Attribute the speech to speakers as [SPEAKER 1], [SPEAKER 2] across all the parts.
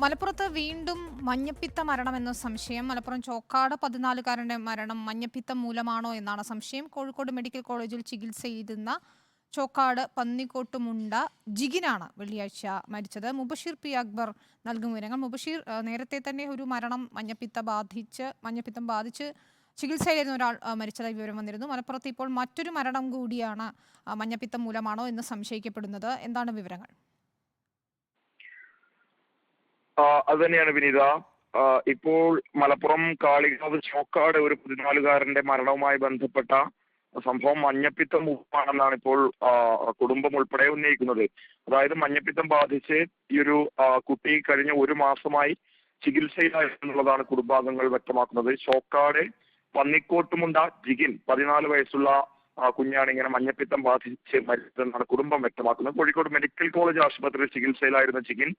[SPEAKER 1] മലപ്പുറത്ത് വീണ്ടും മഞ്ഞപ്പിത്ത മരണമെന്ന സംശയം. മലപ്പുറം ചോക്കാട് 14കാരന്റെ മരണം മഞ്ഞപ്പിത്തം മൂലമാണോ എന്നാണ് സംശയം. കോഴിക്കോട് മെഡിക്കൽ കോളേജിൽ ചികിത്സയിരുന്ന ചോക്കാട് പന്നിക്കോട്ടുമുണ്ട ജിഗിനാണ് വെള്ളിയാഴ്ച മരിച്ചത്. മുബഷീർ പി അക്ബർ നൽകും വിവരങ്ങൾ. മുബഷീർ, നേരത്തെ തന്നെ ഒരു മരണം മഞ്ഞപ്പിത്തം ബാധിച്ച് ചികിത്സയിലായിരുന്ന ഒരാൾ മരിച്ചതായി വിവരം വന്നിരുന്നു. മലപ്പുറത്ത് ഇപ്പോൾ മറ്റൊരു മരണം കൂടിയാണ് മഞ്ഞപ്പിത്തം മൂലമാണോ എന്ന് സംശയിക്കപ്പെടുന്നത്. എന്താണ് വിവരങ്ങൾ?
[SPEAKER 2] അത് തന്നെയാണ് വിനീത. ഇപ്പോൾ മലപ്പുറം കാളികാവ് ചോക്കാട് ഒരു 14കാരന്റെ മരണവുമായി ബന്ധപ്പെട്ട സംഭവം മഞ്ഞപ്പിത്തം മൂലമാണെന്നാണ് ഇപ്പോൾ കുടുംബം ഉൾപ്പെടെ ഉന്നയിക്കുന്നത്. അതായത് മഞ്ഞപ്പിത്തം ബാധിച്ച് ഈ ഒരു കുട്ടി കഴിഞ്ഞ ഒരു മാസമായി ചികിത്സയിലായിരുന്നുള്ളതാണ് കുടുംബാംഗങ്ങൾ വ്യക്തമാക്കുന്നത്. ചോക്കാട് പന്നിക്കോട്ടുമുണ്ട ജിഗിൻ 14 വയസ്സുള്ള കുഞ്ഞാണ് ഇങ്ങനെ മഞ്ഞപ്പിത്തം ബാധിച്ച് മരിച്ചതെന്നാണ് കുടുംബം വ്യക്തമാക്കുന്നത്. കോഴിക്കോട് മെഡിക്കൽ കോളേജ് ആശുപത്രിയിൽ ചികിത്സയിലായിരുന്ന ജിഗിൻ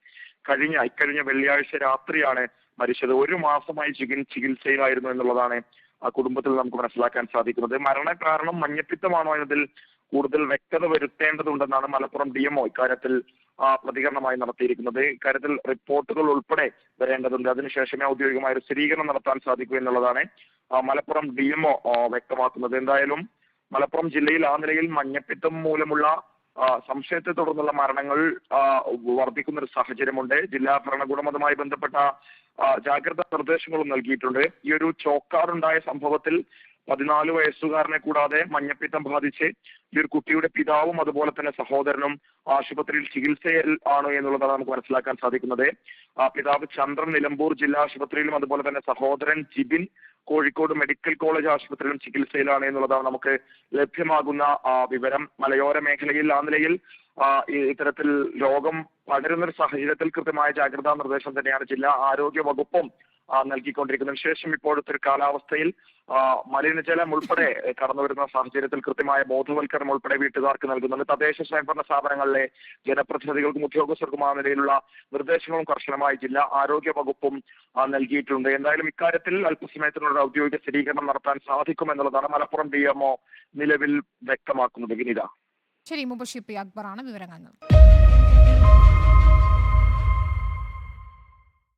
[SPEAKER 2] ഇക്കഴിഞ്ഞ വെള്ളിയാഴ്ച രാത്രിയാണ് മരിച്ചത്. ഒരു മാസമായി ജിഗിൻ ചികിത്സയിലായിരുന്നു എന്നുള്ളതാണ് ആ കുടുംബത്തിൽ നമുക്ക് മനസ്സിലാക്കാൻ സാധിക്കുന്നത്. മരണകാരണം മഞ്ഞപ്പിത്തമാണോ എന്നതിൽ കൂടുതൽ വ്യക്തത വരുത്തേണ്ടതുണ്ടെന്നാണ് മലപ്പുറം DMO ഇക്കാര്യത്തിൽ പ്രതികരണമായി നടത്തിയിരിക്കുന്നത്. ഇക്കാര്യത്തിൽ റിപ്പോർട്ടുകൾ ഉൾപ്പെടെ വരേണ്ടതുണ്ട്. അതിനുശേഷമേ ഔദ്യോഗികമായ ഒരു സ്ഥിരീകരണം നടത്താൻ സാധിക്കൂ എന്നുള്ളതാണ് മലപ്പുറം DMO വ്യക്തമാക്കുന്നത്. എന്തായാലും മലപ്പുറം ജില്ലയിൽ ആ നിലയിൽ മഞ്ഞപ്പിത്തം മൂലമുള്ള സംശയത്തെ തുടർന്നുള്ള മരണങ്ങൾ വർദ്ധിക്കുന്ന ഒരു സാഹചര്യമുണ്ട്. ജില്ലാ ഭരണകൂടം അതുമായി ബന്ധപ്പെട്ട ജാഗ്രതാ നിർദ്ദേശങ്ങളും നൽകിയിട്ടുണ്ട്. ഈ ഒരു ചോക്കാടുണ്ടായ സംഭവത്തിൽ 14 വയസ്സുകാരനെ കൂടാതെ മഞ്ഞപ്പിത്തം ബാധിച്ച് ഈ ഒരു കുട്ടിയുടെ പിതാവും അതുപോലെ തന്നെ സഹോദരനും ആശുപത്രിയിൽ ചികിത്സയിൽ ആണ് എന്നുള്ളതാണ് നമുക്ക് മനസ്സിലാക്കാൻ സാധിക്കുന്നത്. പിതാവ് ചന്ദ്രൻ നിലമ്പൂർ ജില്ലാ ആശുപത്രിയിലും അതുപോലെ തന്നെ സഹോദരൻ ജിബിൻ കോഴിക്കോട് മെഡിക്കൽ കോളേജ് ആശുപത്രിയിലും ചികിത്സയിലാണ് എന്നുള്ളതാണ് നമുക്ക് ലഭ്യമാകുന്ന വിവരം. മലയോര മേഖലയിൽ ആ നിലയിൽ ഇത്തരത്തിൽ രോഗം പടരുന്നൊരു സാഹചര്യത്തിൽ കൃത്യമായ ജാഗ്രതാ നിർദ്ദേശം തന്നെയാണ് ജില്ലാ ആരോഗ്യ വകുപ്പും നൽകിക്കൊണ്ടിരിക്കുന്നത്. ശേഷം ഇപ്പോഴത്തെ ഒരു കാലാവസ്ഥയിൽ മലിനജലം ഉൾപ്പെടെ കടന്നു വരുന്ന സാഹചര്യത്തിൽ കൃത്യമായ ബോധവൽക്കരണം ഉൾപ്പെടെ വീട്ടുകാർക്ക് നൽകുന്നുണ്ട്. തദ്ദേശ സ്വയംഭരണ സ്ഥാപനങ്ങളിലെ ജനപ്രതിനിധികൾക്കും ഉദ്യോഗസ്ഥർക്കും ആ നിലയിലുള്ള നിർദ്ദേശങ്ങളും കർശനമായി ജില്ലാ ആരോഗ്യ വകുപ്പും നൽകിയിട്ടുണ്ട്. എന്തായാലും ഇക്കാര്യത്തിൽ അല്പസമയത്തിനുള്ള ഔദ്യോഗിക സ്ഥിരീകരണം നടത്താൻ സാധിക്കുമെന്നുള്ളതാണ് മലപ്പുറം DMO നിലവിൽ വ്യക്തമാക്കുന്നത്. വിനീത.
[SPEAKER 1] ശരി, മുബഷീർ പി അക്ബറാണ് വിവരങ്ങൾ.